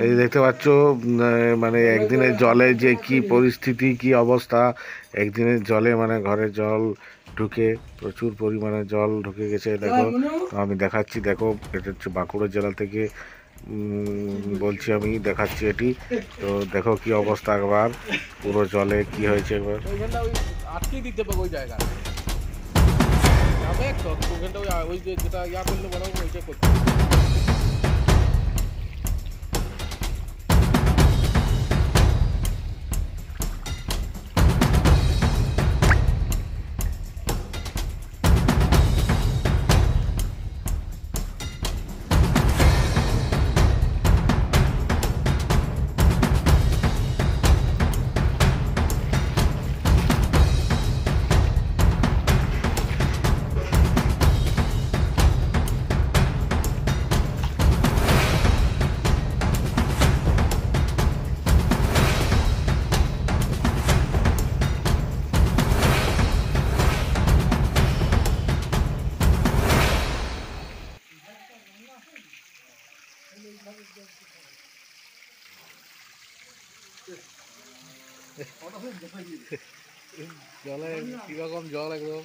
এই দেখতে পাচ্ছ মানে একদিনের জলে যে কি পরিস্থিতি, কি অবস্থা। একদিনের জলে মানে ঘরে জল ঢুকে প্রচুর পরিমাণে জল ঢুকে গেছে। দেখো, তো আমি দেখাচ্ছি, দেখো এটা হচ্ছে বাঁকুড়া জেলা থেকে বলছি, আমি দেখাচ্ছি এটি। তো দেখো কি অবস্থা, একবার পুরো জলে কি হয়েছে একবার। ওইখানটা ওই আটকে দিতে পারবো ওই জায়গায় যাবে তো ওইখানটা ওই যে যেটা ইয়া করলে বড় ওইটা করতে জলে কিরকম জল একদম